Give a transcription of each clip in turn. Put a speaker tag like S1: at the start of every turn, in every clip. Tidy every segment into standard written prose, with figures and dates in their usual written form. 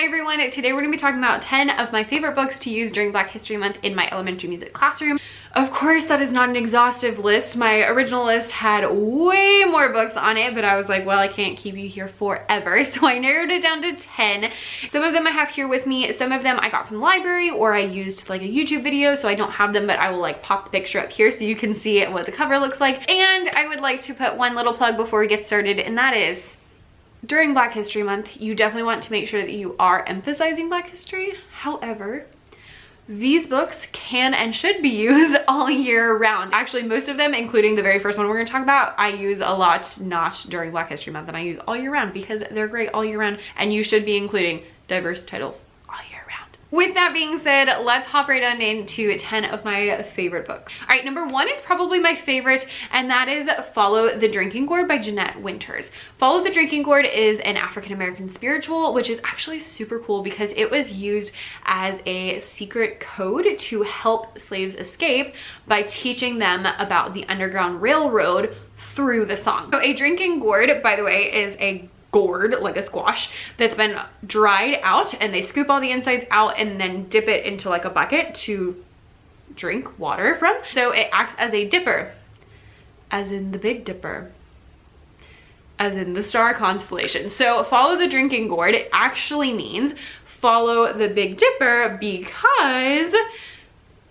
S1: Hi everyone, today we're going to be talking about 10 of my favorite books to use during Black History Month in my elementary music classroom. Of course, that is not an exhaustive list. My original list had way more books on it, but I was like, well, I can't keep you here forever. So I narrowed it down to 10. Some of them I have here with me. Some of them I got from the library or I used like a YouTube video, so I don't have them, but I will like pop the picture up here so you can see what the cover looks like. And I would like to put one little plug before we get started, and that is, during Black History Month, you definitely want to make sure that you are emphasizing Black history. However, these books can and should be used all year round. Actually, most of them, including the very first one we're going to talk about, I use a lot not during Black History Month, and I use all year round because they're great all year round, and you should be including diverse titles all year round. With that being said, let's hop right on into 10 of my favorite books. All right, number 1 is probably my favorite, and that is Follow the Drinking Gourd by Jeanette Winters. Follow the Drinking Gourd is an African-American spiritual, which is actually super cool because it was used as a secret code to help slaves escape by teaching them about the Underground Railroad through the song. So a drinking gourd, by the way, is a gourd, like a squash, that's been dried out, and they scoop all the insides out and then dip it into like a bucket to drink water from. So it acts as a dipper, as in the Big Dipper, as in the star constellation. So follow the drinking gourd, it actually means follow the Big Dipper because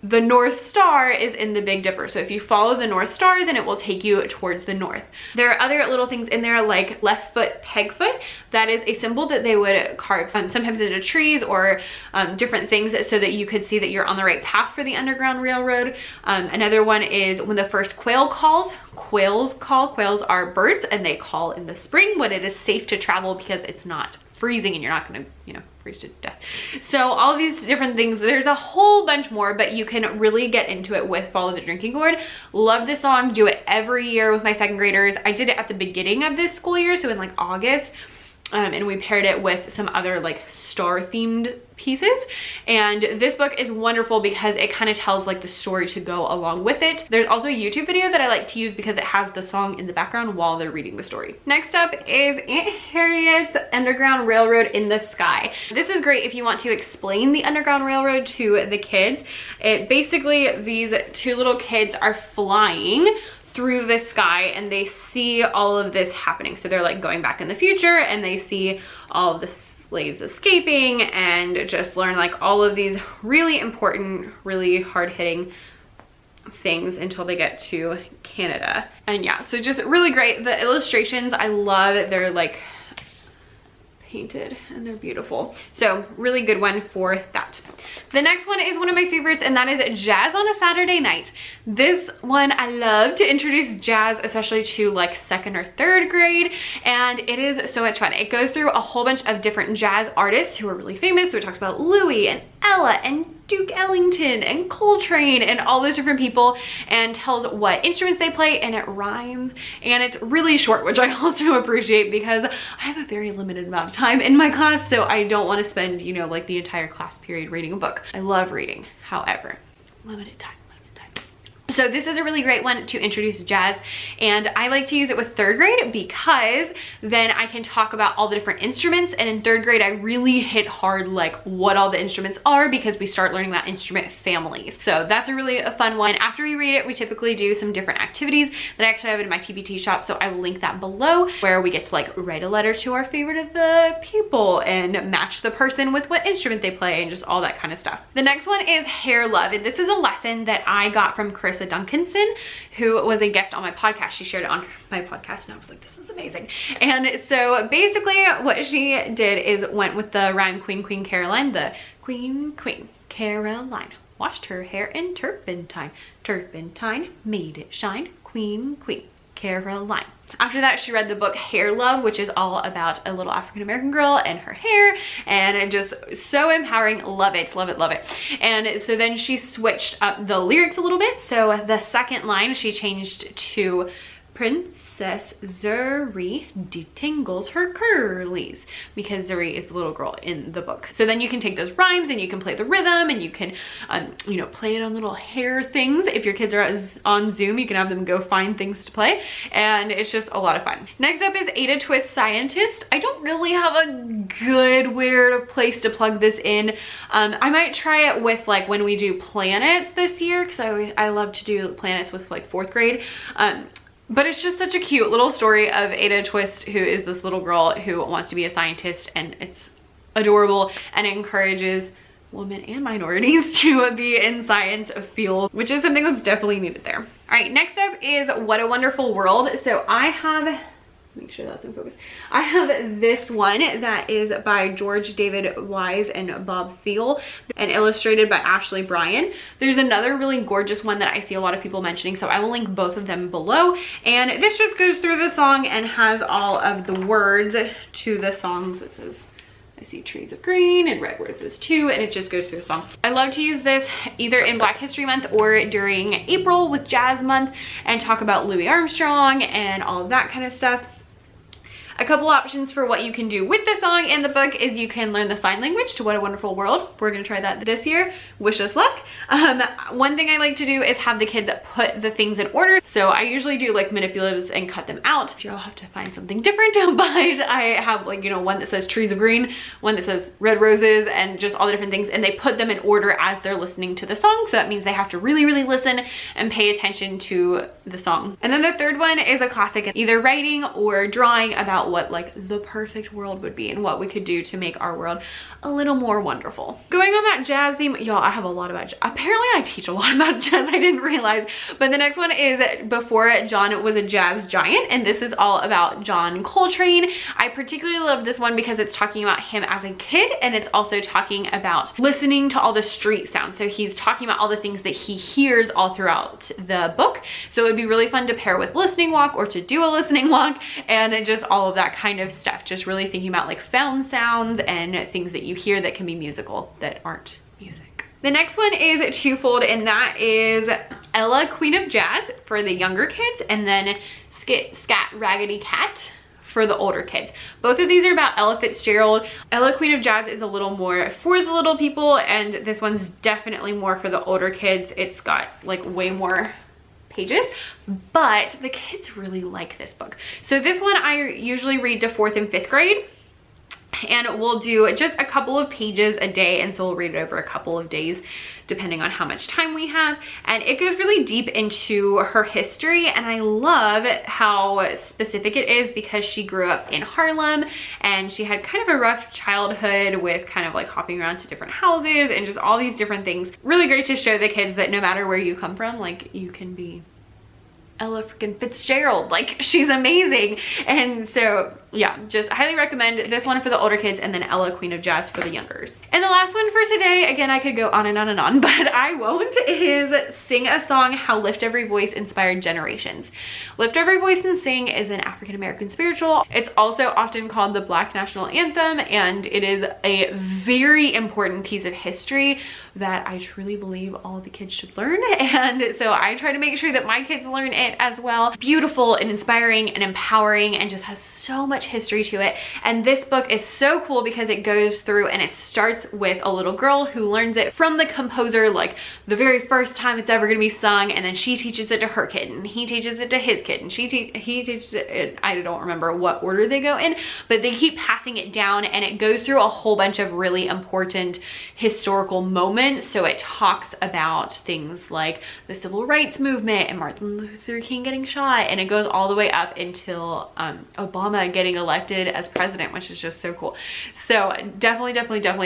S1: the North Star is in the Big Dipper. So if you follow the North Star, then it will take you towards the north. There are other little things in there like left foot, peg foot. That is a symbol that they would carve sometimes into trees or different things so that you could see that you're on the right path for the Underground Railroad. Another one is when the first quail calls. Quails call. Quails are birds and they call in the spring when it is safe to travel because it's not freezing and you're not gonna, freeze to death. So all these different things, there's a whole bunch more, but you can really get into it with Follow the Drinking Gourd. Love this song, do it every year with my second graders. I did it at the beginning of this school year, so in like August, and we paired it with some other like star themed pieces. And this book is wonderful because it kind of tells like the story to go along with it. There's also a YouTube video that I like to use because it has the song in the background while they're reading the story. Next up is Aunt Harriet's Underground Railroad in the Sky. This is great if you want to explain the Underground Railroad to the kids. It basically, these two little kids are flying through the sky and they see all of this happening. So they're like going back in the future and they see all of the slaves escaping and just learn like all of these really important, really hard-hitting things until they get to Canada. And yeah, so just really great. The illustrations, I love it. They're like painted and they're beautiful. So really good one for that. The next one is one of my favorites, and that is Jazz on a Saturday Night. This one I love to introduce jazz, especially to like 2nd or 3rd grade, and it is so much fun. It goes through a whole bunch of different jazz artists who are really famous. So it talks about Louis and Ella and Duke Ellington and Coltrane and all those different people, and tells what instruments they play, and it rhymes, and it's really short, which I also appreciate because I have a very limited amount of time in my class, so I don't want to spend, like the entire class period reading a book. I love reading, however, limited time. So this is a really great one to introduce jazz, and I like to use it with 3rd grade because then I can talk about all the different instruments, and in 3rd grade I really hit hard like what all the instruments are because we start learning about instrument families. So that's a really fun one. After we read it, we typically do some different activities that I actually have in my TBT shop, so I will link that below, where we get to like write a letter to our favorite of the people and match the person with what instrument they play and just all that kind of stuff. The next one is Hair Love, and this is a lesson that I got from Carissa Duncanson, who was a guest on my podcast. She shared it on my podcast and I was like, this is amazing. And so basically what she did is went with the rhyme Queen Queen Caroline. The Queen Queen Caroline washed her hair in turpentine. Turpentine made it shine. Queen Queen Caroline. After that, she read the book Hair Love, which is all about a little African-American girl and her hair, and it just so empowering. Love it, love it, love it. And so then she switched up the lyrics a little bit. So the second line she changed to Princess Zuri detangles her curlies, because Zuri is the little girl in the book. So then you can take those rhymes and you can play the rhythm, and you can, you know, play it on little hair things. If your kids are on Zoom, you can have them go find things to play, and it's just a lot of fun. Next up is Ada Twist Scientist. I don't really have a good weird place to plug this in. I might try it with like when we do planets this year, because I love to do planets with like 4th grade. But it's just such a cute little story of Ada Twist, who is this little girl who wants to be a scientist, and it's adorable, and it encourages women and minorities to be in science field, which is something that's definitely needed there. All right, next up is What a Wonderful World. So I have, make sure that's in focus. I have this one that is by George David Wise and Bob Thiel, and illustrated by Ashley Bryan. There's another really gorgeous one that I see a lot of people mentioning, so I will link both of them below. And this just goes through the song and has all of the words to the songs. It says, I see trees of green and red roses too, and it just goes through the song. I love to use this either in Black History Month or during April with Jazz Month, and talk about Louis Armstrong and all of that kind of stuff. A couple options for what you can do with the song and the book is you can learn the sign language to What a Wonderful World. We're gonna try that this year. Wish us luck. One thing I like to do is have the kids put the things in order. So I usually do like manipulatives and cut them out. So you'll have to find something different, but I have like, you know, one that says trees of green, one that says red roses, and just all the different things. And they put them in order as they're listening to the song. So that means they have to really, really listen and pay attention to the song. And then the third one is a classic, either writing or drawing about what like the perfect world would be and what we could do to make our world a little more wonderful. Going on that jazz theme, y'all, I have a lot about, apparently I teach a lot about jazz, I didn't realize. But the next one is Before John Was a Jazz Giant, and this is all about John Coltrane. I particularly love this one because it's talking about him as a kid, and it's also talking about listening to all the street sounds. So he's talking about all the things that he hears all throughout the book. So it would be really fun to pair with listening walk, or to do a listening walk, and just all of that kind of stuff. Just really thinking about like found sounds and things that you hear that can be musical that aren't music. The next one is twofold, and that is Ella, Queen of Jazz for the younger kids, and then Scat, Raggedy Cat for the older kids. Both of these are about Ella Fitzgerald. Ella, Queen of Jazz is a little more for the little people, and this one's definitely more for the older kids. It's got like way more pages, but the kids really like this book. So this one I usually read to 4th and 5th grade, and we'll do just a couple of pages a day, and so we'll read it over a couple of days depending on how much time we have. And it goes really deep into her history, and I love how specific it is because she grew up in Harlem, and she had kind of a rough childhood with kind of like hopping around to different houses and just all these different things. Really great to show the kids that no matter where you come from, like you can be Ella freaking Fitzgerald, like she's amazing. And so yeah, just highly recommend this one for the older kids, and then Ella, Queen of Jazz for the youngers. And the last one for today, again, I could go on and on and on, but I won't, is Sing a Song, How Lift Every Voice Inspired Generations. Lift Every Voice and Sing is an African-American spiritual. It's also often called the Black National Anthem, and it is a very important piece of history that I truly believe all of the kids should learn. And so I try to make sure that my kids learn it as well. Beautiful and inspiring and empowering, and just has so much history to it. And this book is so cool because it goes through and it starts with a little girl who learns it from the composer, like the very first time it's ever gonna be sung, and then she teaches it to her kid, and he teaches it to his kid, and he teaches it, I don't remember what order they go in, but they keep passing it down, and it goes through a whole bunch of really important historical moments. So it talks about things like the civil rights movement and Martin Luther King getting shot, and it goes all the way up until Obama getting elected as president, which is just so cool. So definitely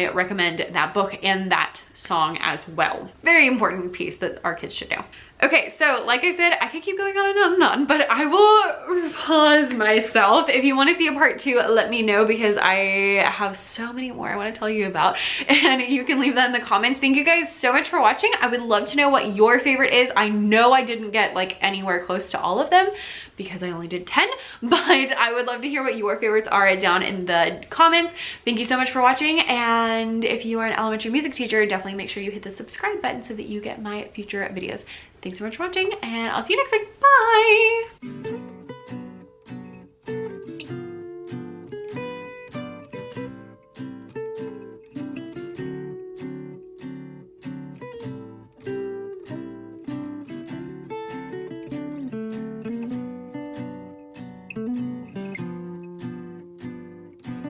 S1: recommend that book and that song as well. Very important piece that our kids should know. Okay, so like I said, I could keep going on and on and on, but I will pause myself. If you want to see a part 2, let me know, because I have so many more I want to tell you about, and you can leave that in the comments. Thank you guys so much for watching. I would love to know what your favorite is. I know I didn't get like anywhere close to all of them because I only did 10, but I would love to hear what your favorites are down in the comments. Thank you so much for watching, and if you are an elementary music teacher, definitely make sure you hit the subscribe button so that you get my future videos. Thanks so much for watching, and I'll see you next time. Bye!